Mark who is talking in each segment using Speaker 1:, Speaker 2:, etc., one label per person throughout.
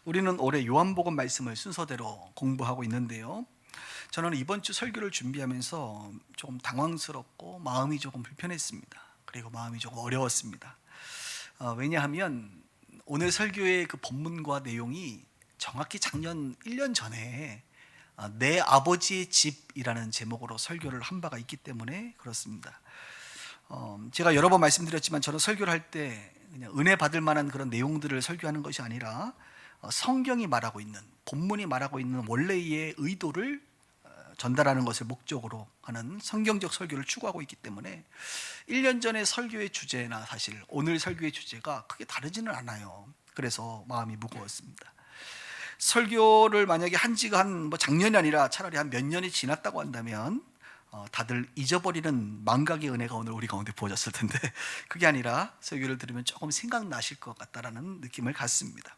Speaker 1: 우리는 올해 요한복음 말씀을 순서대로 공부하고 있는데요. 저는 이번 주 설교를 준비하면서 조금 당황스럽고 마음이 조금 불편했습니다. 그리고 마음이 조금 어려웠습니다. 왜냐하면 오늘 설교의 그 본문과 내용이 정확히 작년 1년 전에 내 아버지의 집이라는 제목으로 설교를 한 바가 있기 때문에 그렇습니다. 제가 여러 번 말씀드렸지만 저는 설교를 할 때 그냥 은혜 받을 만한 그런 내용들을 설교하는 것이 아니라 성경이 말하고 있는, 본문이 말하고 있는 원래의 의도를 전달하는 것을 목적으로 하는 성경적 설교를 추구하고 있기 때문에 1년 전의 설교의 주제나 사실 오늘 설교의 주제가 크게 다르지는 않아요. 그래서 마음이 무거웠습니다. 설교를 만약에 한 지가 뭐 작년이 아니라 차라리 한 몇 년이 지났다고 한다면 다들 잊어버리는 망각의 은혜가 오늘 우리 가운데 부어졌을 텐데 그게 아니라 설교를 들으면 조금 생각나실 것 같다라는 느낌을 갖습니다.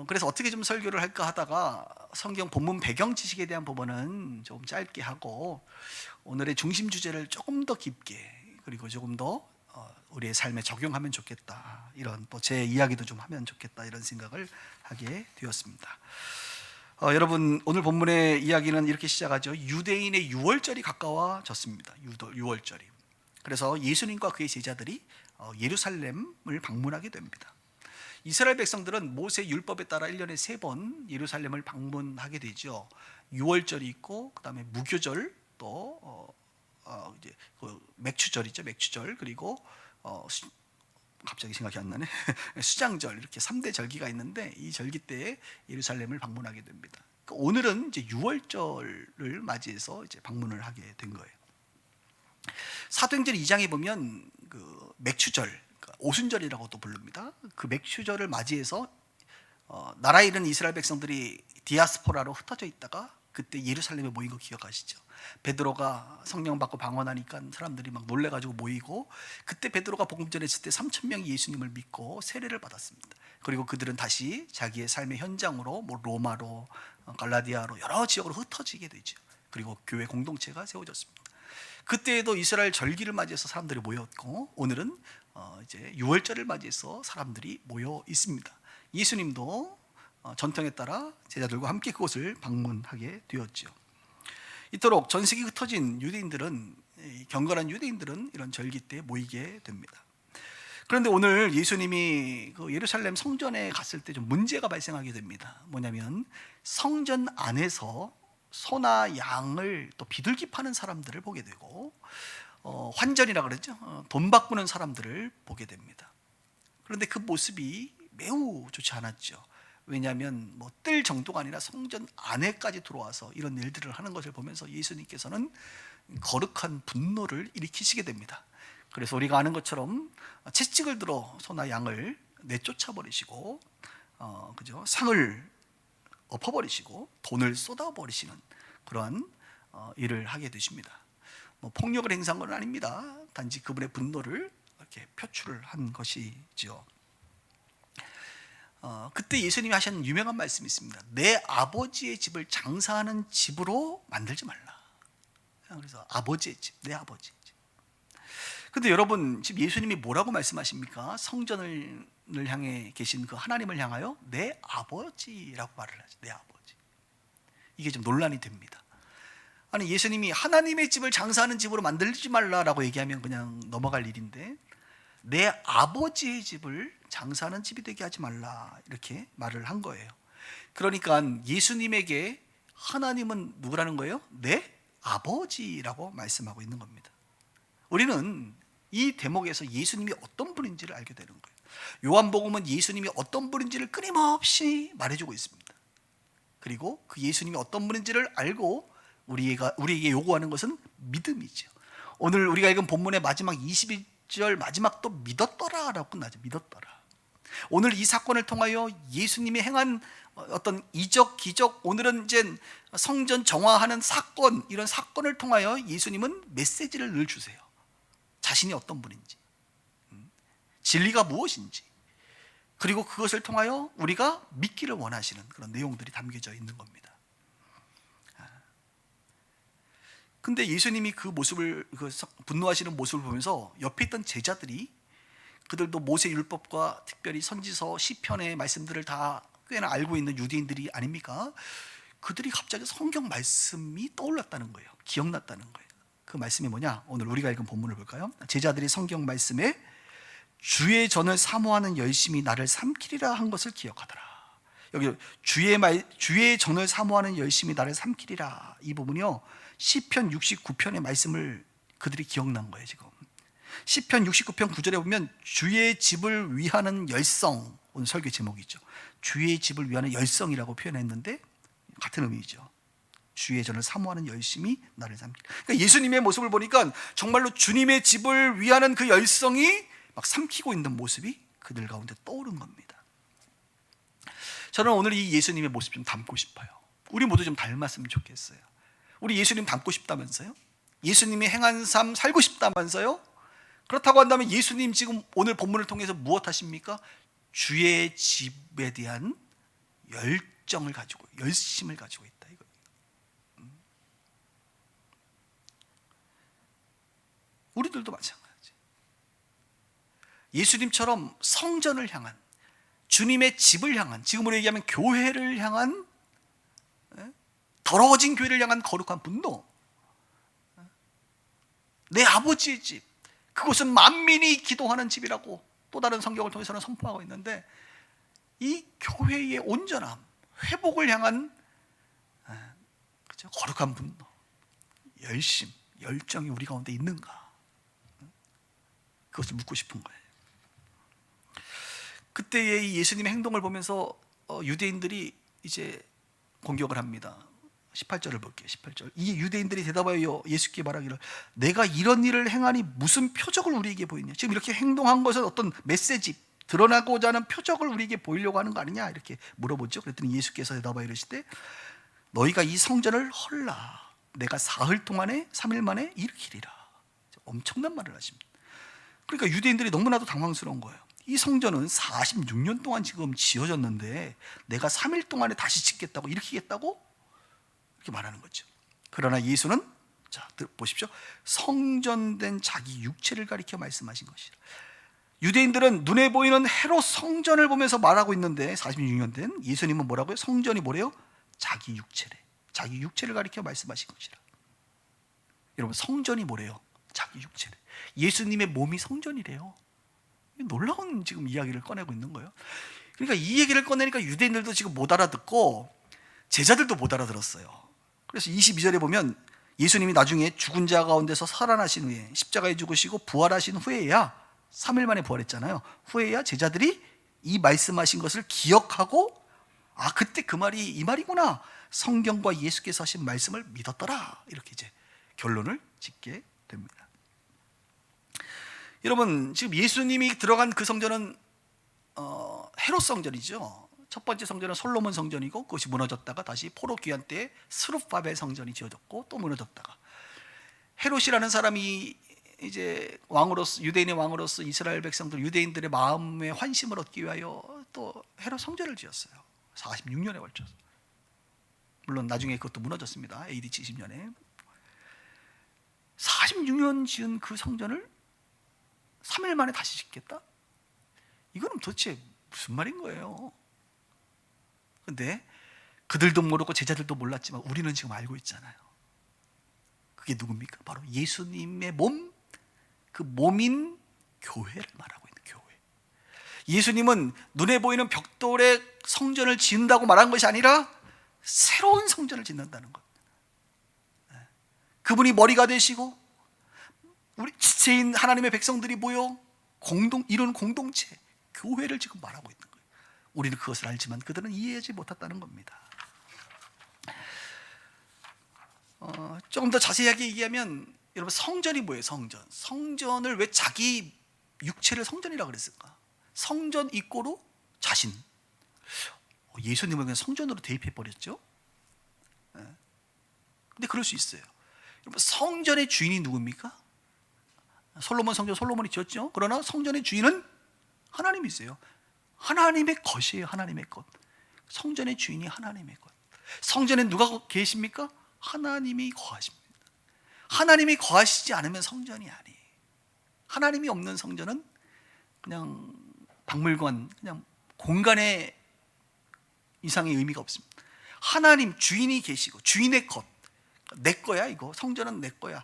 Speaker 1: 그래서 어떻게 좀 설교를 할까 하다가 성경 본문 배경 지식에 대한 부분은 좀 짧게 하고 오늘의 중심 주제를 조금 더 깊게 그리고 조금 더 우리의 삶에 적용하면 좋겠다, 이런 또 제 이야기도 좀 하면 좋겠다, 이런 생각을 하게 되었습니다. 여러분, 오늘 본문의 이야기는 이렇게 시작하죠. 유대인의 유월절이 가까워졌습니다. 유월절이. 그래서 예수님과 그의 제자들이 예루살렘을 방문하게 됩니다. 이스라엘 백성들은 모세 율법에 따라 1년에 3번 예루살렘을 방문하게 되죠. 유월절이 있고 그다음에 무교절, 또 이제 그 맥추절이죠. 맥추절, 그리고 갑자기 생각이 안 나네. 수장절, 이렇게 3대 절기가 있는데 이 절기 때에 예루살렘을 방문하게 됩니다. 오늘은 이제 유월절을 맞이해서 이제 방문을 하게 된 거예요. 사도행전 2장에 보면 그 맥추절, 오순절이라고도 부릅니다. 그 맥추절을 맞이해서 나라에 있는 이스라엘 백성들이 디아스포라로 흩어져 있다가 그때 예루살렘에 모인 거 기억하시죠? 베드로가 성령 받고 방언하니까 사람들이 막 놀래가지고 모이고, 그때 베드로가 복음 전했을 때 3,000명이 예수님을 믿고 세례를 받았습니다. 그리고 그들은 다시 자기의 삶의 현장으로 뭐 로마로, 갈라디아로 여러 지역으로 흩어지게 되죠. 그리고 교회 공동체가 세워졌습니다. 그때에도 이스라엘 절기를 맞이해서 사람들이 모였고, 오늘은 이제 유월절을 맞이해서 사람들이 모여 있습니다. 예수님도 전통에 따라 제자들과 함께 그곳을 방문하게 되었죠. 이토록 전 세계 흩어진 유대인들은, 경건한 유대인들은 이런 절기 때 모이게 됩니다. 그런데 오늘 예수님이 그 예루살렘 성전에 갔을 때 좀 문제가 발생하게 됩니다. 뭐냐면 성전 안에서 소나 양을 또 비둘기 파는 사람들을 보게 되고, 환전이라 그러죠. 돈 바꾸는 사람들을 보게 됩니다. 그런데 그 모습이 매우 좋지 않았죠. 왜냐하면 뭐 뜰 정도가 아니라 성전 안에까지 들어와서 이런 일들을 하는 것을 보면서 예수님께서는 거룩한 분노를 일으키시게 됩니다. 그래서 우리가 아는 것처럼 채찍을 들어 소나 양을 내쫓아 버리시고, 그죠? 상을 엎어버리시고 돈을 쏟아버리시는 그러한 일을 하게 되십니다. 뭐 폭력을 행사한 건 아닙니다. 단지 그분의 분노를 이렇게 표출을 한 것이죠. 그때 예수님이 하신 유명한 말씀이 있습니다. 내 아버지의 집을 장사하는 집으로 만들지 말라. 그래서 아버지의 집, 내 아버지의 집. 근데 여러분, 지금 예수님이 뭐라고 말씀하십니까? 성전을 향해 계신 그 하나님을 향하여 내 아버지라고 말을 하죠. 내 아버지. 이게 좀 논란이 됩니다. 아니, 예수님이 하나님의 집을 장사하는 집으로 만들지 말라라고 얘기하면 그냥 넘어갈 일인데, 내 아버지의 집을 장사하는 집이 되게 하지 말라, 이렇게 말을 한 거예요. 그러니까 예수님에게 하나님은 누구라는 거예요? 내 아버지라고 말씀하고 있는 겁니다. 우리는 이 대목에서 예수님이 어떤 분인지를 알게 되는 거예요. 요한복음은 예수님이 어떤 분인지를 끊임없이 말해주고 있습니다. 그리고 그 예수님이 어떤 분인지를 알고 우리에게 요구하는 것은 믿음이죠. 오늘 우리가 읽은 본문의 마지막 22절 마지막도 믿었더라라고 끝나죠. 믿었더라. 오늘 이 사건을 통하여 예수님이 행한 어떤 이적, 기적, 오늘은 이제 성전 정화하는 사건, 이런 사건을 통하여 예수님은 메시지를 늘 주세요. 자신이 어떤 분인지, 진리가 무엇인지, 그리고 그것을 통하여 우리가 믿기를 원하시는 그런 내용들이 담겨져 있는 겁니다. 근데 예수님이 그 모습을, 그 분노하시는 모습을 보면서 옆에 있던 제자들이 그들도 모세 율법과 특별히 선지서 시편의 말씀들을 다 꽤나 알고 있는 유대인들이 아닙니까? 그들이 갑자기 성경 말씀이 떠올랐다는 거예요. 기억났다는 거예요. 그 말씀이 뭐냐? 오늘 우리가 읽은 본문을 볼까요? 제자들이 성경 말씀에 주의 전을 사모하는 열심히 나를 삼키리라 한 것을 기억하더라. 여기 주의 전을 사모하는 열심히 나를 삼키리라, 이 부분이요, 시편 69편의 말씀을 그들이 기억난 거예요. 지금 시편 69편 9절에 보면 주의 집을 위하는 열성, 오늘 설교 제목이죠. 주의 집을 위하는 열성이라고 표현했는데 같은 의미죠. 주의 전을 사모하는 열심히 나를 삼키리라. 그러니까 예수님의 모습을 보니까 정말로 주님의 집을 위하는 그 열성이 막 삼키고 있는 모습이 그들 가운데 떠오른 겁니다. 저는 오늘 이 예수님의 모습 좀 담고 싶어요. 우리 모두 좀 닮았으면 좋겠어요. 우리 예수님 닮고 싶다면서요? 예수님이 행한 삶 살고 싶다면서요? 그렇다고 한다면 예수님 지금 오늘 본문을 통해서 무엇 하십니까? 주의 집에 대한 열정을 가지고, 열심을 가지고 있다, 이거. 우리들도 마찬가지. 예수님처럼 성전을 향한, 주님의 집을 향한, 지금으로 얘기하면 교회를 향한, 더러워진 교회를 향한 거룩한 분노. 내 아버지의 집, 그곳은 만민이 기도하는 집이라고 또 다른 성경을 통해서는 선포하고 있는데, 이 교회의 온전함, 회복을 향한 거룩한 분노, 열심, 열정이 우리 가운데 있는가? 그것을 묻고 싶은 거예요. 그때의 예수님의 행동을 보면서 유대인들이 이제 공격을 합니다. 18절을 볼게요. 18절. 이 유대인들이 대답하여 예수께 말하기를, 내가 이런 일을 행하니 무슨 표적을 우리에게 보이냐? 지금 이렇게 행동한 것은 어떤 메시지, 드러나고자 하는 표적을 우리에게 보이려고 하는 거 아니냐? 이렇게 물어보죠. 그랬더니 예수께서 대답하여 이르시되, 너희가 이 성전을 헐라 내가 사흘 동안에 3일 만에 일으키리라. 엄청난 말을 하십니다. 그러니까 유대인들이 너무나도 당황스러운 거예요. 이 성전은 46년 동안 지금 지어졌는데 내가 3일 동안에 다시 짓겠다고, 일으키겠다고? 이렇게 말하는 거죠. 그러나 예수는, 자 보십시오, 성전된 자기 육체를 가리켜 말씀하신 것이라. 유대인들은 눈에 보이는 헤롯 성전을 보면서 말하고 있는데 46년 된 예수님은 뭐라고요? 성전이 뭐래요? 자기 육체래. 자기 육체를 가리켜 말씀하신 것이라. 여러분, 성전이 뭐래요? 자기 육체래. 예수님의 몸이 성전이래요. 놀라운 지금 이야기를 꺼내고 있는 거예요. 그러니까 이 얘기를 꺼내니까 유대인들도 지금 못 알아듣고 제자들도 못 알아들었어요. 그래서 22절에 보면 예수님이 나중에 죽은 자 가운데서 살아나신 후에, 십자가에 죽으시고 부활하신 후에야, 3일 만에 부활했잖아요. 후에야 제자들이 이 말씀하신 것을 기억하고, 아, 그때 그 말이 이 말이구나, 성경과 예수께서 하신 말씀을 믿었더라, 이렇게 이제 결론을 짓게 됩니다. 여러분, 지금 예수님이 들어간 그 성전은 헤롯 성전이죠. 첫 번째 성전은 솔로몬 성전이고, 그것이 무너졌다가 다시 포로 귀환 때 스룹바벨 성전이 지어졌고, 또 무너졌다가 헤롯이라는 사람이 이제 왕으로서, 유대인의 왕으로서 이스라엘 백성들, 유대인들의 마음의 환심을 얻기 위하여 또 헤롯 성전을 지었어요. 46년에 걸쳐서. 물론 나중에 그것도 무너졌습니다. AD 70년에 46년 지은 그 성전을 3일 만에 다시 짓겠다? 이거는 도대체 무슨 말인 거예요? 근데 그들도 모르고 제자들도 몰랐지만 우리는 지금 알고 있잖아요. 그게 누굽니까? 바로 예수님의 몸, 그 몸인 교회를 말하고 있는 교회. 예수님은 눈에 보이는 벽돌의 성전을 짓는다고 말한 것이 아니라 새로운 성전을 짓는다는 것. 그분이 머리가 되시고 우리 지체인 하나님의 백성들이 모여 이루는 공동체, 교회를 지금 말하고 있는 거예요. 우리는 그것을 알지만 그들은 이해하지 못했다는 겁니다. 조금 더 자세하게 얘기하면, 여러분, 성전이 뭐예요? 성전을 왜 자기 육체를 성전이라고 그랬을까? 성전 이꼬로 자신. 예수님은 그냥 성전으로 대입해 버렸죠. 근데 그럴 수 있어요. 여러분, 성전의 주인이 누굽니까? 솔로몬 성전, 솔로몬이 지었죠. 그러나 성전의 주인은 하나님이세요. 하나님의 것이에요. 하나님의 것. 성전의 주인이 하나님의 것. 성전에 누가 계십니까? 하나님이 거하십니다. 하나님이 거하시지 않으면 성전이 아니에요. 하나님이 없는 성전은 그냥 박물관, 그냥 공간의 이상의 의미가 없습니다. 하나님 주인이 계시고 주인의 것, 내 거야. 이거 성전은 내 거야.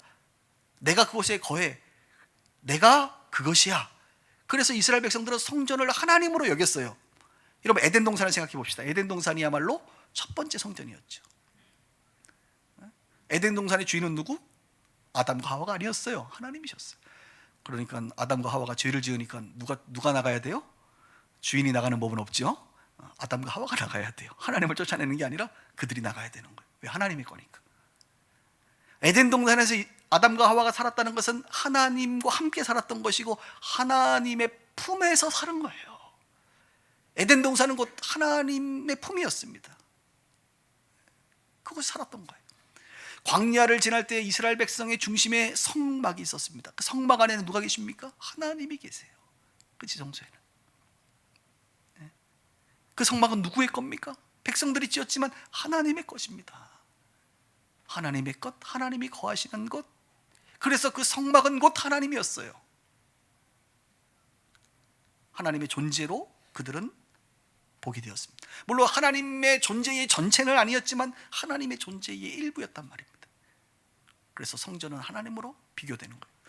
Speaker 1: 내가 그곳에 거해. 내가 그것이야. 그래서 이스라엘 백성들은 성전을 하나님으로 여겼어요. 여러분, 에덴 동산을 생각해 봅시다. 에덴 동산이야말로 첫 번째 성전이었죠. 에덴 동산의 주인은 누구? 아담과 하와가 아니었어요. 하나님이셨어요. 그러니까 아담과 하와가 죄를 지으니까 누가 나가야 돼요? 주인이 나가는 법은 없죠. 아담과 하와가 나가야 돼요. 하나님을 쫓아내는 게 아니라 그들이 나가야 되는 거예요. 왜? 하나님의 거니까. 에덴 동산에서 아담과 하와가 살았다는 것은 하나님과 함께 살았던 것이고 하나님의 품에서 사는 거예요. 에덴 동산은 곧 하나님의 품이었습니다. 그곳에 살았던 거예요. 광야를 지날 때 이스라엘 백성의 중심에 성막이 있었습니다. 그 성막 안에는 누가 계십니까? 하나님이 계세요. 그 지성소에는. 그 성막은 누구의 겁니까? 백성들이 지었지만 하나님의 것입니다. 하나님의 것, 하나님이 거하시는 곳. 그래서 그 성막은 곧 하나님이었어요. 하나님의 존재로 그들은 보게 되었습니다. 물론 하나님의 존재의 전체는 아니었지만 하나님의 존재의 일부였단 말입니다. 그래서 성전은 하나님으로 비교되는 거예요.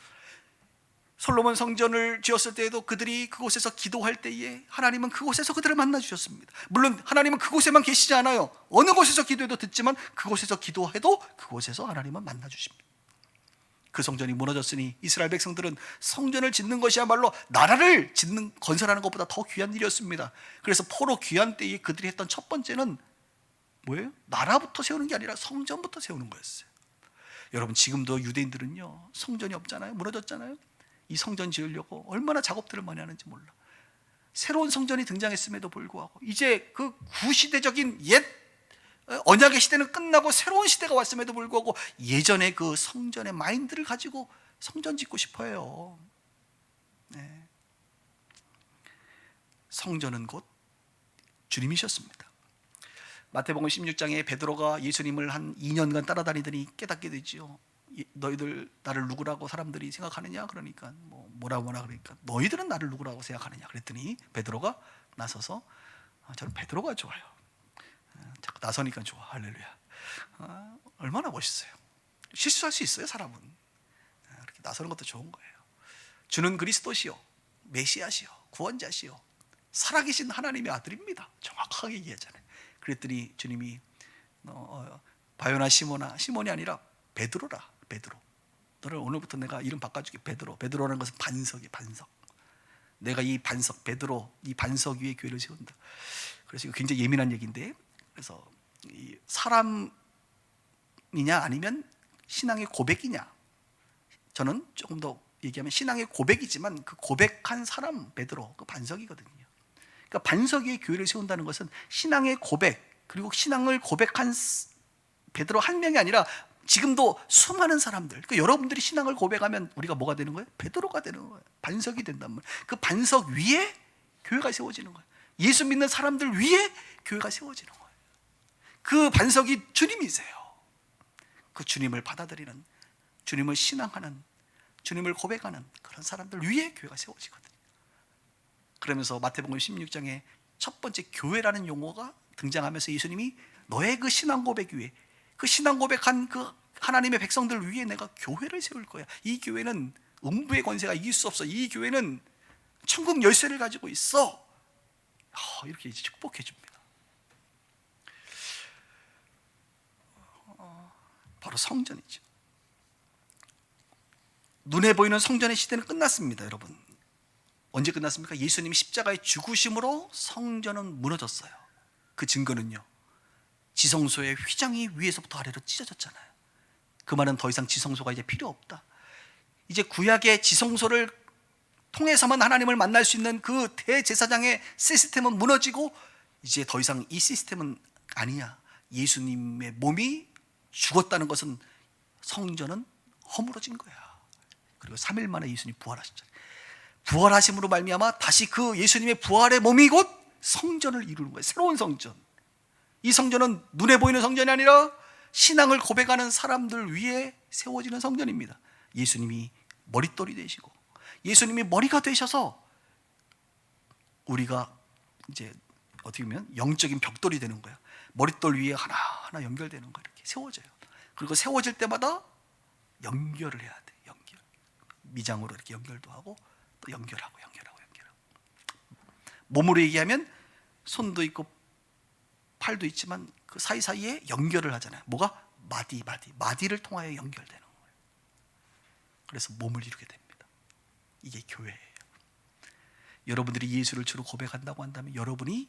Speaker 1: 솔로몬 성전을 지었을 때에도 그들이 그곳에서 기도할 때에 하나님은 그곳에서 그들을 만나 주셨습니다. 물론 하나님은 그곳에만 계시지 않아요. 어느 곳에서 기도해도 듣지만 그곳에서 기도해도 그곳에서 하나님은 만나 주십니다. 그 성전이 무너졌으니 이스라엘 백성들은 성전을 짓는 것이야말로 나라를 건설하는 것보다 더 귀한 일이었습니다. 그래서 포로 귀환 때에 그들이 했던 첫 번째는 뭐예요? 나라부터 세우는 게 아니라 성전부터 세우는 거였어요. 여러분, 지금도 유대인들은요, 성전이 없잖아요. 무너졌잖아요. 이 성전 지으려고 얼마나 작업들을 많이 하는지 몰라. 새로운 성전이 등장했음에도 불구하고 이제 그 구시대적인 옛 언약의 시대는 끝나고 새로운 시대가 왔음에도 불구하고 예전의 그 성전의 마인드를 가지고 성전 짓고 싶어요. 네. 성전은 곧 주님이셨습니다. 마태복음 16장에 베드로가 예수님을 한 2년간 따라다니더니 깨닫게 되지요. 너희들 나를 누구라고 사람들이 생각하느냐? 그러니까 뭐라 그러니까 너희들은 나를 누구라고 생각하느냐? 그랬더니 베드로가 나서서 저는 베드로가 좋아요. 자꾸 나서니까 좋아. 할렐루야. 얼마나 멋있어요. 실수할 수 있어요, 사람은. 이렇게 나서는 것도 좋은 거예요. 주는 그리스도시요, 메시아시요, 구원자시요, 살아계신 하나님의 아들입니다. 정확하게 얘기하잖아요. 그랬더니 주님이 바요나 시몬이 아니라 베드로라. 베드로, 너를 오늘부터 내가 이름 바꿔줄게. 베드로라는 것은 반석이에요. 반석. 내가 이 반석 베드로, 이 반석 위에 교회를 세운다. 그래서 이거 굉장히 예민한 얘기인데, 그래서 이 사람이냐 아니면 신앙의 고백이냐, 저는 조금 더 얘기하면 신앙의 고백이지만 그 고백한 사람 베드로, 그 반석이거든요. 그러니까 반석 위에 교회를 세운다는 것은 신앙의 고백, 그리고 신앙을 고백한 베드로 한 명이 아니라 지금도 수많은 사람들, 그러니까 여러분들이 신앙을 고백하면 우리가 뭐가 되는 거예요? 베드로가 되는 거예요. 반석이 된단 말이에요. 그 반석 위에 교회가 세워지는 거예요. 예수 믿는 사람들 위에 교회가 세워지는 거예요. 그 반석이 주님이세요. 그 주님을 받아들이는, 주님을 신앙하는, 주님을 고백하는 그런 사람들 위에 교회가 세워지거든요. 그러면서 마태복음 16장에 첫 번째 교회라는 용어가 등장하면서 예수님이 너의 그 신앙 고백 위에, 그 신앙 고백한 그 하나님의 백성들 위에 내가 교회를 세울 거야. 이 교회는 음부의 권세가 이길 수 없어. 이 교회는 천국 열쇠를 가지고 있어. 이렇게 이제 축복해 줍니다. 바로 성전이죠. 눈에 보이는 성전의 시대는 끝났습니다, 여러분. 언제 끝났습니까? 예수님 십자가의 죽으심으로 성전은 무너졌어요. 그 증거는요, 지성소의 휘장이 위에서부터 아래로 찢어졌잖아요. 그 말은 더 이상 지성소가 이제 필요 없다. 이제 구약의 지성소를 통해서만 하나님을 만날 수 있는 그 대제사장의 시스템은 무너지고 이제 더 이상 이 시스템은 아니야. 예수님의 몸이 죽었다는 것은 성전은 허물어진 거야. 그리고 3일 만에 예수님이 부활하셨잖아요. 부활하심으로 말미암아 다시 그 예수님의 부활의 몸이 곧 성전을 이루는 거예요. 새로운 성전. 이 성전은 눈에 보이는 성전이 아니라 신앙을 고백하는 사람들 위에 세워지는 성전입니다. 예수님이 머릿돌이 되시고 예수님이 머리가 되셔서 우리가 이제 어떻게 보면 영적인 벽돌이 되는 거야. 머릿돌 위에 하나하나 연결되는 거야. 이렇게 세워져요. 그리고 세워질 때마다 연결을 해야 돼. 연결. 미장으로 이렇게 연결도 하고 또 연결하고. 몸으로 얘기하면 손도 있고 팔도 있지만 그 사이사이에 연결을 하잖아요. 뭐가? 마디를 통하여 연결되는 거예요. 그래서 몸을 이루게 됩니다. 이게 교회예요. 여러분들이 예수를 주로 고백한다고 한다면 여러분이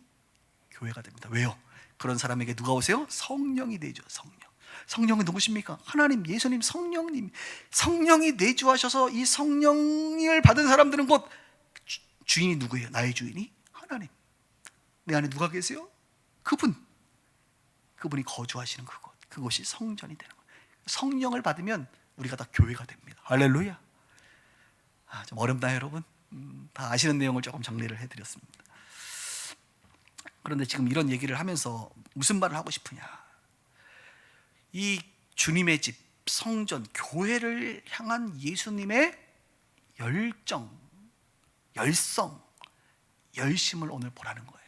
Speaker 1: 교회가 됩니다. 왜요? 그런 사람에게 누가 오세요? 성령이 내주어. 성령은 누구십니까? 하나님, 예수님, 성령님. 성령이 내주하셔서 이 성령을 받은 사람들은 곧 주인이 누구예요? 나의 주인이 하나님. 내 안에 누가 계세요? 그분이 거주하시는 그곳이 성전이 되는 거예요. 성령을 받으면 우리가 다 교회가 됩니다. 할렐루야. 좀 어렵나요, 여러분? 다 아시는 내용을 조금 정리를 해드렸습니다. 그런데 지금 이런 얘기를 하면서 무슨 말을 하고 싶으냐? 이 주님의 집, 성전, 교회를 향한 예수님의 열정, 열성, 열심을 오늘 보라는 거예요.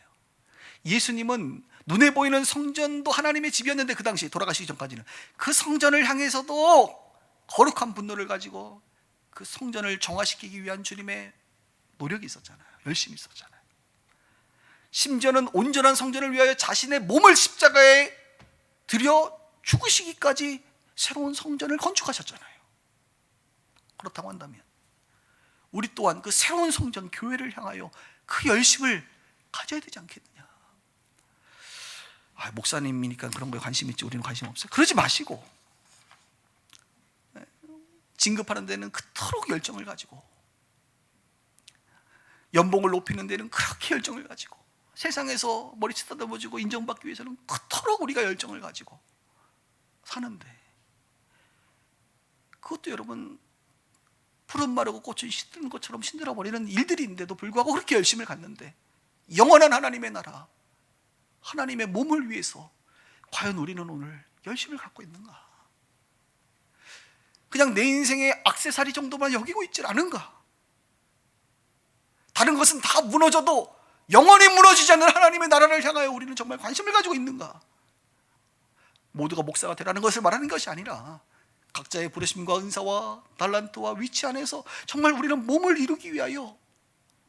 Speaker 1: 예수님은 눈에 보이는 성전도 하나님의 집이었는데, 그 당시 돌아가시기 전까지는 그 성전을 향해서도 거룩한 분노를 가지고 그 성전을 정화시키기 위한 주님의 노력이 있었잖아요. 열심히 있었잖아요. 심지어는 온전한 성전을 위하여 자신의 몸을 십자가에 들여 죽으시기까지 새로운 성전을 건축하셨잖아요. 그렇다고 한다면 우리 또한 그 새로운 성전, 교회를 향하여 그 열심을 가져야 되지 않겠느냐? 목사님이니까 그런 거에 관심 있지 우리는 관심 없어요. 그러지 마시고 진급하는 데는 그토록 열정을 가지고, 연봉을 높이는 데는 그렇게 열정을 가지고, 세상에서 머리 쓰다듬어지고 인정받기 위해서는 그토록 우리가 열정을 가지고 사는데, 그것도 여러분 푸른 마르고 꽃은 시드는 것처럼 신들어 버리는 일들이 있는데도 불구하고 그렇게 열심을 갖는데, 영원한 하나님의 나라, 하나님의 몸을 위해서 과연 우리는 오늘 열심을 갖고 있는가? 그냥 내 인생의 액세서리 정도만 여기고 있질 않은가? 다른 것은 다 무너져도 영원히 무너지지 않는 하나님의 나라를 향하여 우리는 정말 관심을 가지고 있는가? 모두가 목사가 되라는 것을 말하는 것이 아니라 각자의 부르심과 은사와 달란트와 위치 안에서 정말 우리는 몸을 이루기 위하여,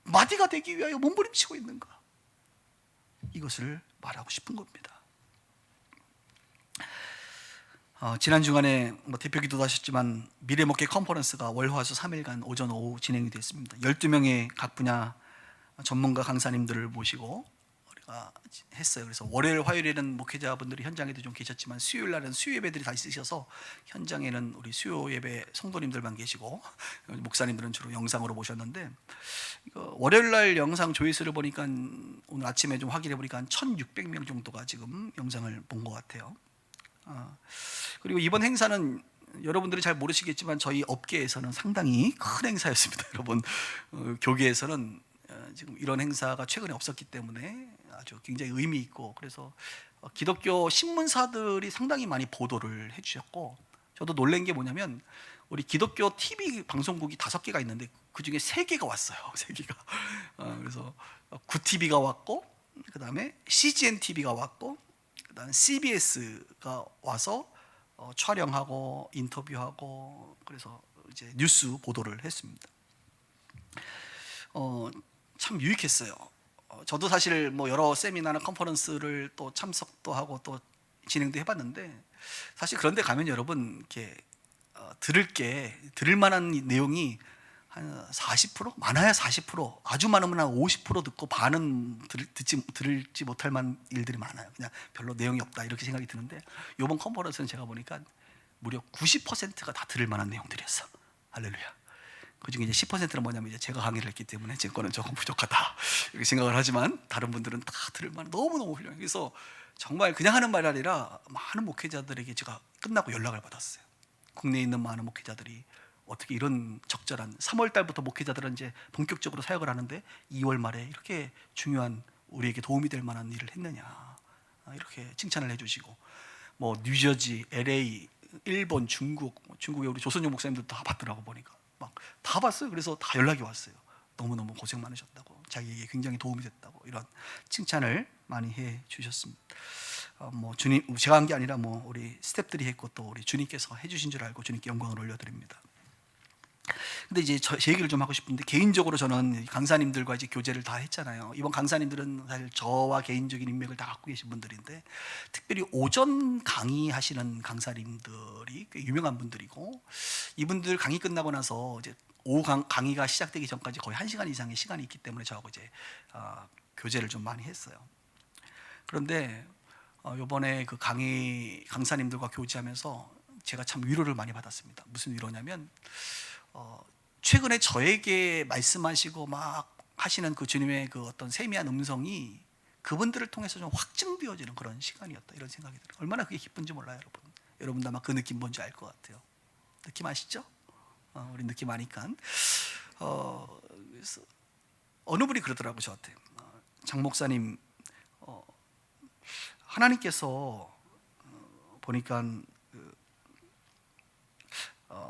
Speaker 1: 마디가 되기 위하여 몸부림치고 있는가? 이것을 말하고 싶은 겁니다. 지난 주간에 대표 기도도 하셨지만 미래목회 컨퍼런스가 월화수 3일간 오전 오후 진행이 됐습니다. 12명의 각 분야 전문가 강사님들을 모시고 우리가 했어요. 그래서 월요일 화요일에는 목회자분들이 현장에도 좀 계셨지만 수요일 날은 수요 예배들이 다 있으셔서 현장에는 우리 수요 예배 성도님들만 계시고 목사님들은 주로 영상으로 모셨는데, 월요일 날 영상 조회수를 보니까 오늘 아침에 좀 확인해 보니까 한 1,600명 정도가 지금 영상을 본 것 같아요. 그리고 이번 행사는 여러분들이 잘 모르시겠지만 저희 업계에서는 상당히 큰 행사였습니다. 여러분, 교계에서는 지금 이런 행사가 최근에 없었기 때문에 아주 굉장히 의미 있고, 그래서 기독교 신문사들이 상당히 많이 보도를 해주셨고, 저도 놀란 게 뭐냐면 우리 기독교 TV 방송국이 5개가 있는데 그 중에 3개가 왔어요. 3개가. 그래서 구TV가 왔고, 그 다음에 CGN TV가 왔고, 그 다음에 CBS가 와서 촬영하고 인터뷰하고, 그래서 이제 뉴스 보도를 했습니다. 참 유익했어요. 저도 사실 여러 세미나나 컨퍼런스를 또 참석도 하고 또 진행도 해봤는데, 사실 그런데 가면 여러분 이렇게 들을 만한 내용이 한 40%? 많아야 40%, 아주 많으면 한 50% 듣고 반은 들을지 못할 만한 일들이 많아요. 그냥 별로 내용이 없다 이렇게 생각이 드는데, 이번 컨퍼런스는 제가 보니까 무려 90%가 다 들을 만한 내용들이었어. 할렐루야. 그 중에 이제 10%는 뭐냐면 이제 제가 강의를 했기 때문에 제 거는 조금 부족하다 이렇게 생각을 하지만, 다른 분들은 다 들을 만한 너무너무 훌륭해요. 그래서 정말 그냥 하는 말이 아니라 많은 목회자들에게 제가 끝나고 연락을 받았어요. 국내에 있는 많은 목회자들이 어떻게 이런 적절한 3월 달부터 목회자들은 이제 본격적으로 사역을 하는데 2월 말에 이렇게 중요한 우리에게 도움이 될 만한 일을 했느냐, 이렇게 칭찬을 해주시고, 뉴저지, LA, 일본, 중국에 우리 조선용 목사님들 다 봤더라고. 보니까 막 다 봤어요. 그래서 다 연락이 왔어요. 너무너무 고생 많으셨다고 자기에게 굉장히 도움이 됐다고 이런 칭찬을 많이 해 주셨습니다. 뭐 주님, 제가 한 게 아니라 뭐 우리 스태프들이 했고 또 우리 주님께서 해주신 줄 알고 주님께 영광을 올려드립니다. 근데 이제 제 얘기를 좀 하고 싶은데, 개인적으로 저는 강사님들과 이제 교제를 다 했잖아요. 이번 강사님들은 사실 저와 개인적인 인맥을 다 갖고 계신 분들인데, 특별히 오전 강의하시는 강사님들이 꽤 유명한 분들이고, 이분들 강의 끝나고 나서 이제 오후 강의가 시작되기 전까지 거의 1시간 이상의 시간이 있기 때문에 저하고 이제 교제를 좀 많이 했어요. 그런데 이번에 그 강사님들과 교제하면서 제가 참 위로를 많이 받았습니다. 무슨 위로냐면, 최근에 저에게 말씀하시고 막 하시는 그 주님의 그 어떤 세미한 음성이 그분들을 통해서 좀 확증되어지는 그런 시간이었다, 이런 생각이 들어요. 얼마나 그게 기쁜지 몰라요, 여러분. 여러분도 아마 그 느낌 뭔지 알 것 같아요. 느낌 아시죠? 우리 느낌 아니까. 그래서 어느 분이 그러더라고요, 저한테. 장 목사님, 하나님께서 보니까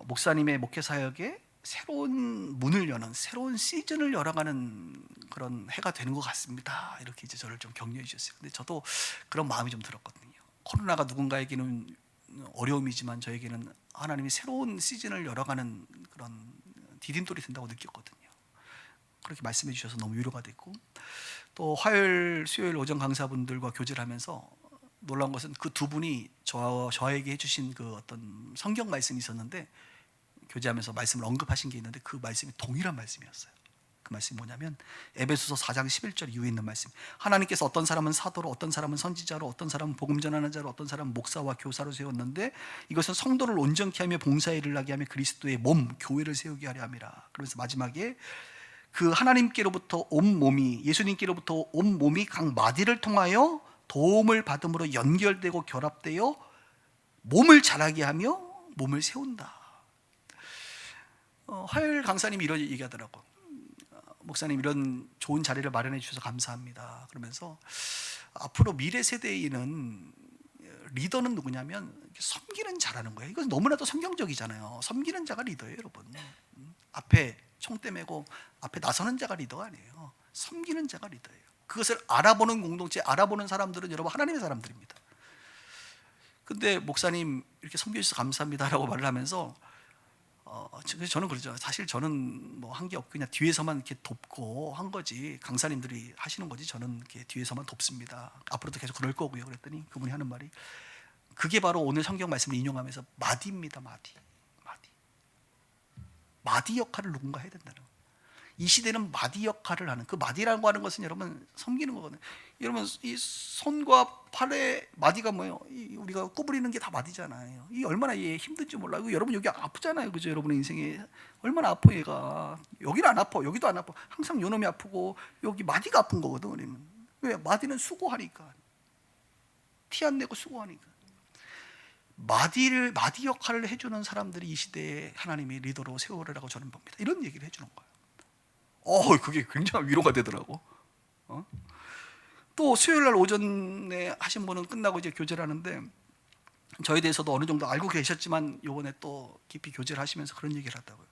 Speaker 1: 목사님의 목회 사역에 새로운 문을 여는, 새로운 시즌을 열어가는 그런 해가 되는 것 같습니다, 이렇게 이제 저를 좀 격려해 주셨어요. 근데 저도 그런 마음이 좀 들었거든요. 코로나가 누군가에게는 어려움이지만 저에게는 하나님이 새로운 시즌을 열어가는 그런 디딤돌이 된다고 느꼈거든요. 그렇게 말씀해 주셔서 너무 위로가 됐고, 또 화요일, 수요일 오전 강사분들과 교제를 하면서 놀라운 것은 그 두 분이 저에게 해주신 그 어떤 성경 말씀이 있었는데, 교제하면서 말씀을 언급하신 게 있는데 그 말씀이 동일한 말씀이었어요. 그 말씀이 뭐냐면 에베소서 4장 11절 이후에 있는 말씀. 하나님께서 어떤 사람은 사도로, 어떤 사람은 선지자로, 어떤 사람은 복음 전하는 자로, 어떤 사람은 목사와 교사로 세웠는데 이것은 성도를 온전케 하며 봉사의 일을 하게 하며 그리스도의 몸 교회를 세우게 하려 함이라. 그러면서 마지막에 그 하나님께로부터 온 몸이, 예수님께로부터 온 몸이 각 마디를 통하여 도움을 받음으로 연결되고 결합되어 몸을 자라게 하며 몸을 세운다. 화요일 강사님이 이런 얘기하더라고. 목사님, 이런 좋은 자리를 마련해 주셔서 감사합니다. 그러면서 앞으로 미래 세대에는 리더는 누구냐면 섬기는 자라는 거예요. 이건 너무나도 성경적이잖아요. 섬기는 자가 리더예요, 여러분. 앞에 총대 메고 앞에 나서는 자가 리더가 아니에요. 섬기는 자가 리더예요. 그것을 알아보는 공동체, 알아보는 사람들은 여러분 하나님의 사람들입니다. 근데 목사님 이렇게 섬겨주셔서 감사합니다라고 말을 하면서 저는 그러죠. 사실 저는 뭐 한 게 없고 그냥 뒤에서만 이렇게 돕고 한 거지, 강사님들이 하시는 거지 저는 이렇게 뒤에서만 돕습니다. 앞으로도 계속 그럴 거고요. 그랬더니 그분이 하는 말이, 그게 바로 오늘 성경 말씀을 인용하면서 마디입니다. 마디 역할을 누군가 해야 된다는 거예요. 이 시대는 마디 역할을 하는, 그 마디라고 하는 것은 여러분 섬기는 거거든요. 여러분 이 손과 팔의 마디가 뭐예요? 우리가 구부리는 게 다 마디잖아요. 이 얼마나 힘든지 몰라요. 여러분 여기 아프잖아요, 그죠? 여러분의 인생에 얼마나 아파. 얘가 여기는 안 아파, 여기도 안 아파. 항상 요놈이 아프고 여기 마디가 아픈 거거든. 우리는 왜? 마디는 수고하니까, 티 안 내고 수고하니까. 마디 역할을 해주는 사람들이 이 시대에 하나님이 리더로 세우라고 저는 봅니다. 이런 얘기를 해주는 거예요. 그게 굉장히 위로가 되더라고. 또 수요일 날 오전에 하신 분은 끝나고 이제 교제를 하는데, 저에 대해서도 어느 정도 알고 계셨지만 요번에 또 깊이 교제를 하시면서 그런 얘기를 하더라고요.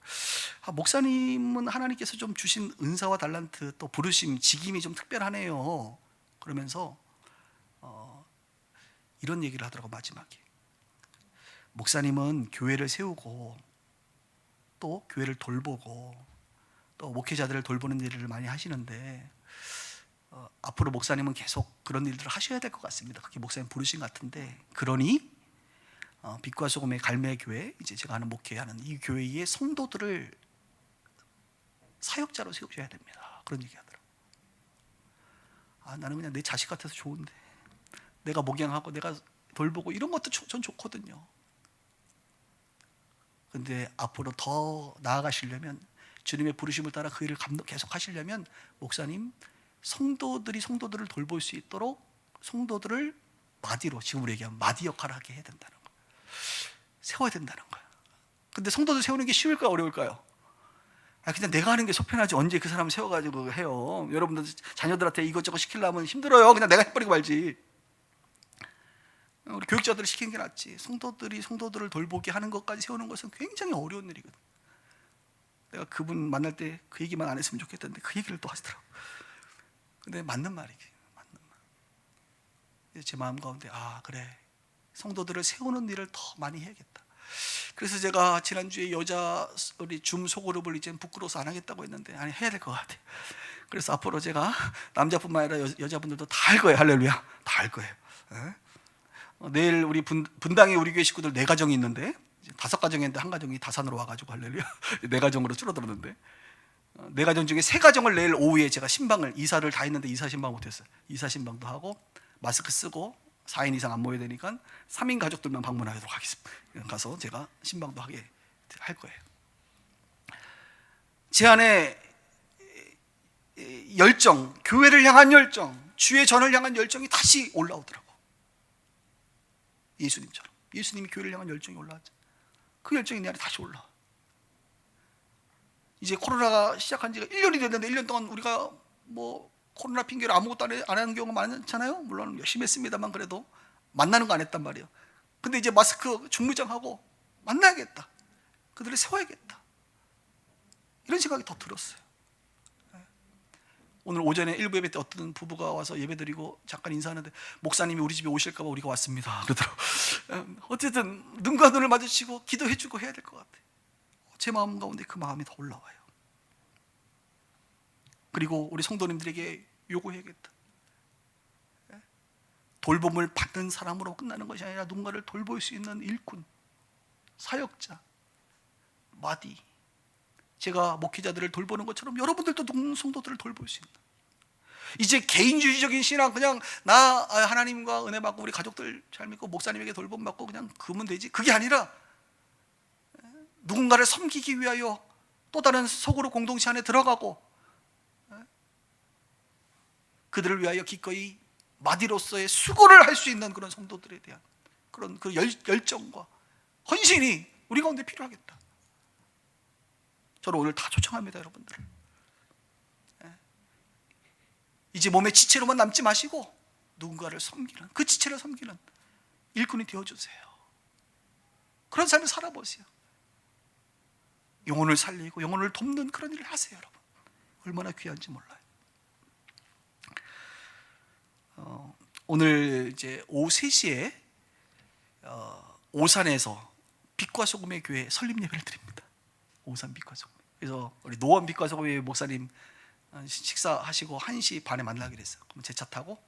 Speaker 1: 목사님은 하나님께서 좀 주신 은사와 달란트, 또 부르심, 직임이 좀 특별하네요. 그러면서 이런 얘기를 하더라고. 마지막에 목사님은 교회를 세우고 또 교회를 돌보고 또 목회자들을 돌보는 일을 많이 하시는데 앞으로 목사님은 계속 그런 일들을 하셔야 될 것 같습니다. 그게 목사님 부르심 같은데, 그러니 빛과 소금의 갈매교회, 이제 제가 하는 목회하는 이 교회의 성도들을 사역자로 세우셔야 됩니다. 그런 얘기하더라고요. 나는 그냥 내 자식 같아서 좋은데, 내가 목양하고 내가 돌보고 이런 것도 전 좋거든요. 근데 앞으로 더 나아가시려면, 주님의 부르심을 따라 그 일을 계속 하시려면 목사님, 성도들을 돌볼 수 있도록 성도들을 마디로, 지금 우리 얘기하면 마디 역할을 하게 해야 된다는 거예요. 세워야 된다는 거예요. 근데 성도들 세우는 게 쉬울까요, 어려울까요? 그냥 내가 하는 게 속편하지 언제 그 사람을 세워가지고 해요. 여러분들 자녀들한테 이것저것 시키려면 힘들어요. 그냥 내가 해버리고 말지. 우리 교육자들을 시키는 게 낫지. 성도들을 돌보게 하는 것까지 세우는 것은 굉장히 어려운 일이거든. 내가 그분 만날 때 그 얘기만 안 했으면 좋겠다는데 그 얘기를 또 하시더라고. 근데 맞는 말이지, 맞는 말. 제 마음 가운데 그래, 성도들을 세우는 일을 더 많이 해야겠다. 그래서 제가 지난주에 우리 줌 소그룹을 이제 부끄러워서 안 하겠다고 했는데 아니, 해야 될 것 같아요. 그래서 앞으로 제가 남자뿐만 아니라 여자분들도 다 할 거예요. 할렐루야, 다 할 거예요. 내일 우리 분당에 우리 교회 식구들 4가정이 있는데 5가정이었는데 1가정이 다산으로 와가지고 할렐루야 4가정으로 줄어들었는데 4가정 중에 3가정을 내일 오후에 제가 신방을 이사를 다 했는데 이사 신방 못했어요. 이사 신방도 하고 마스크 쓰고 4인 이상 안 모여야 되니까 3인 가족들만 방문하도록 하겠습니다. 가서 제가 신방도 하게 할 거예요. 제 안에 열정, 교회를 향한 열정, 주의 전을 향한 열정이 다시 올라오더라고. 예수님처럼. 예수님이 교회를 향한 열정이 올라왔죠. 그 열정이 내 안에 다시 올라와. 이제 코로나가 시작한 지가 1년이 됐는데 1년 동안 우리가 뭐 코로나 핑계로 아무것도 안 하는 경우가 많잖아요. 물론 열심히 했습니다만 그래도 만나는 거 안 했단 말이에요. 근데 이제 마스크 중무장하고 만나야겠다, 그들을 세워야겠다, 이런 생각이 더 들었어요. 오늘 오전에 일부 예배 때 어떤 부부가 와서 예배드리고 잠깐 인사하는데 목사님이 우리 집에 오실까 봐 우리가 왔습니다 그러더라고요. 어쨌든 눈과 눈을 마주치고 기도해주고 해야 될 것 같아요. 제 마음 가운데 그 마음이 더 올라와요. 그리고 우리 성도님들에게 요구해야겠다. 돌봄을 받는 사람으로 끝나는 것이 아니라 누군가를 돌볼 수 있는 일꾼, 사역자, 마디. 제가 목회자들을 돌보는 것처럼 여러분들도 성도들을 돌볼 수 있는, 이제 개인주의적인 신앙, 그냥 나 하나님과 은혜 받고 우리 가족들 잘 믿고 목사님에게 돌봄 받고 그냥 그러면 되지, 그게 아니라 누군가를 섬기기 위하여 또 다른 소그룹 공동체 안에 들어가고 그들을 위하여 기꺼이 마디로서의 수고를 할 수 있는 그런 성도들에 대한 그런 그 열정과 헌신이 우리 가운데 필요하겠다. 저는 오늘 다 초청합니다, 여러분들. 이제 몸의 지체로만 남지 마시고 누군가를 섬기는, 그 지체를 섬기는 일꾼이 되어주세요. 그런 삶을 살아보세요. 영혼을 살리고 영혼을 돕는 그런 일을 하세요, 여러분. 얼마나 귀한지 몰라요. 오늘 이제 오후 3시에 오산에서 빛과 소금의 교회 설립 예배를 드립니다. 오산 빛과 소금. 그래서 우리 노원 빛과 소금의 목사님 식사하시고 1시 반에 만나기로 했어요. 그럼 제 차 타고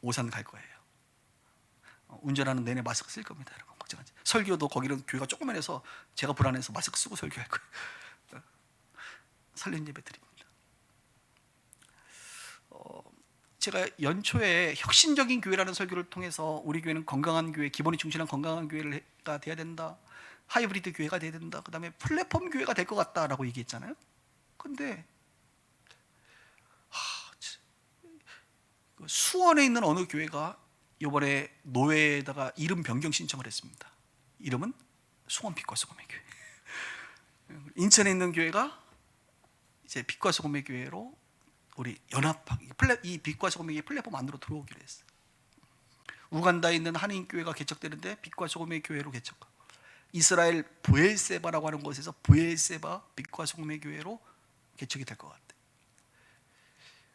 Speaker 1: 오산 갈 거예요. 운전하는 내내 마스크 쓸 겁니다, 여러분. 걱정하지. 설교도 거기는 교회가 조그만해서 제가 불안해서 마스크 쓰고 설교할 거예요. 설립 예배 드립니다. 제가 연초에 혁신적인 교회라는 설교를 통해서 우리 교회는 건강한 교회, 기본이 충실한 건강한 교회가 돼야 된다, 하이브리드 교회가 돼야 된다, 그 다음에 플랫폼 교회가 될 것 같다라고 얘기했잖아요. 근데 수원에 있는 어느 교회가 이번에 노회에다가 이름 변경 신청을 했습니다. 이름은 수원 빛과 소금의 교회. 인천에 있는 교회가 이제 빛과 소금의 교회로 우리 연합하기, 이 빛과 소금의 플랫폼 안으로 들어오기로 했어요. 우간다에 있는 한인교회가 개척되는데 빛과 소금의 교회로 개척하고, 이스라엘 브엘세바라고 하는 곳에서 브엘세바 빛과 소금의 교회로 개척이 될 것 같아요.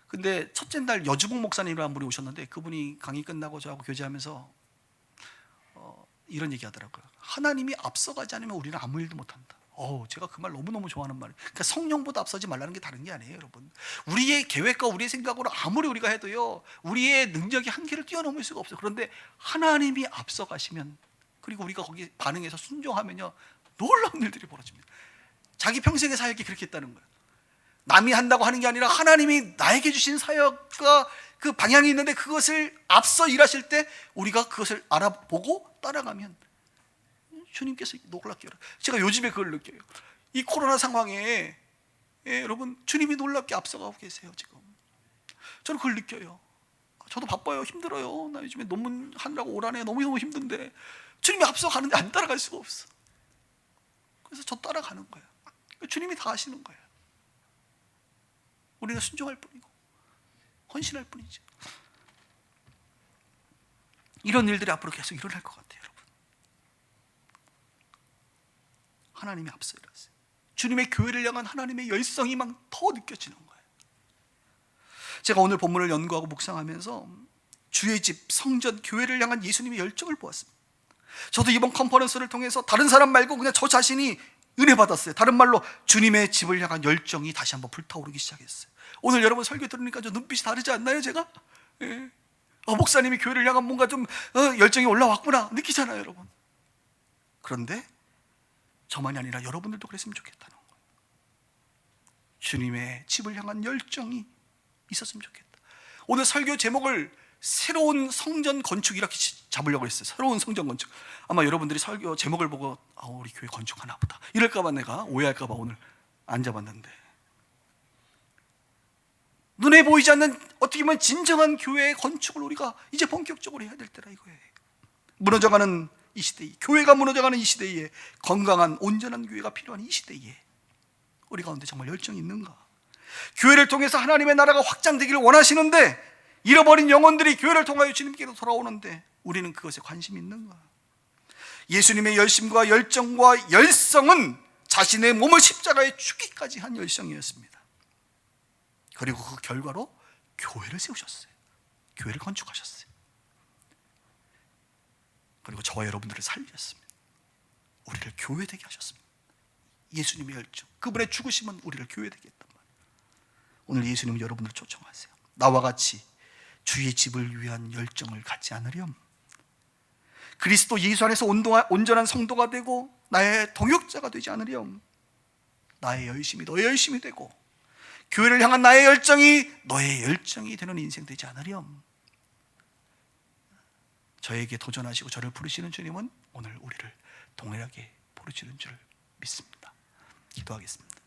Speaker 1: 근데 첫째 날 여주봉 목사님이라는 분이 오셨는데 그분이 강의 끝나고 저하고 교제하면서 이런 얘기 하더라고요. 하나님이 앞서가지 않으면 우리는 아무 일도 못한다. 제가 그 말 너무너무 좋아하는 말이에요. 그러니까 성령보다 앞서지 말라는 게 다른 게 아니에요, 여러분. 우리의 계획과 우리의 생각으로 아무리 우리가 해도요, 우리의 능력이 한계를 뛰어넘을 수가 없어요. 그런데 하나님이 앞서가시면, 그리고 우리가 거기에 반응해서 순종하면요, 놀라운 일들이 벌어집니다. 자기 평생의 사역이 그렇게 했다는 거예요. 남이 한다고 하는 게 아니라 하나님이 나에게 주신 사역과 그 방향이 있는데 그것을 앞서 일하실 때 우리가 그것을 알아보고 따라가면 주님께서 놀랍게 열어. 제가 요즘에 그걸 느껴요. 이 코로나 상황에 여러분, 주님이 놀랍게 앞서가고 계세요. 지금 저는 그걸 느껴요. 저도 바빠요, 힘들어요. 나 요즘에 논문 하느라고 올 한해 너무너무 힘든데 주님이 앞서가는데 안 따라갈 수가 없어. 그래서 저 따라가는 거예요. 주님이 다 하시는 거예요. 우리는 순종할 뿐이고 헌신할 뿐이지. 이런 일들이 앞으로 계속 일어날 것 같아요, 여러분. 하나님이 앞서 일하세요. 주님의 교회를 향한 하나님의 열성이 막 더 느껴지는 거예요. 제가 오늘 본문을 연구하고 묵상하면서 주의 집, 성전, 교회를 향한 예수님의 열정을 보았습니다. 저도 이번 컨퍼런스를 통해서 다른 사람 말고 그냥 저 자신이 은혜 받았어요. 다른 말로 주님의 집을 향한 열정이 다시 한번 불타오르기 시작했어요. 오늘 여러분 설교 들으니까 저 눈빛이 다르지 않나요, 제가? 예. 목사님이 교회를 향한 뭔가 좀 열정이 올라왔구나 느끼잖아요, 여러분. 그런데 저만이 아니라 여러분들도 그랬으면 좋겠다는 거예요. 주님의 집을 향한 열정이 있었으면 좋겠다. 오늘 설교 제목을 새로운 성전 건축 이렇게 잡으려고 했어요. 새로운 성전 건축. 아마 여러분들이 설교 제목을 보고 우리 교회 건축하나 보다 이럴까봐, 내가 오해할까봐 오늘 안 잡았는데, 눈에 보이지 않는 어떻게 보면 진정한 교회의 건축을 우리가 이제 본격적으로 해야 될 때라 이거예요. 무너져가는 이 시대에, 교회가 무너져가는 이 시대에, 건강한 온전한 교회가 필요한 이 시대에 우리 가운데 정말 열정이 있는가? 교회를 통해서 하나님의 나라가 확장되기를 원하시는데 잃어버린 영혼들이 교회를 통하여 주님께로 돌아오는데 우리는 그것에 관심이 있는가? 예수님의 열심과 열정과 열성은 자신의 몸을 십자가에 죽기까지 한 열성이었습니다. 그리고 그 결과로 교회를 세우셨어요. 교회를 건축하셨어요. 그리고 저와 여러분들을 살리셨습니다. 우리를 교회되게 하셨습니다. 예수님의 열정, 그분의 죽으심은 우리를 교회되게 했단 말이에요. 오늘 예수님은 여러분을 초청하세요. 나와 같이 주의 집을 위한 열정을 갖지 않으렴. 그리스도 예수 안에서 온전한 성도가 되고 나의 동역자가 되지 않으렴. 나의 열심이 너의 열심이 되고 교회를 향한 나의 열정이 너의 열정이 되는 인생 되지 않으렴. 저에게 도전하시고 저를 부르시는 주님은 오늘 우리를 동일하게 부르시는 줄 믿습니다. 기도하겠습니다.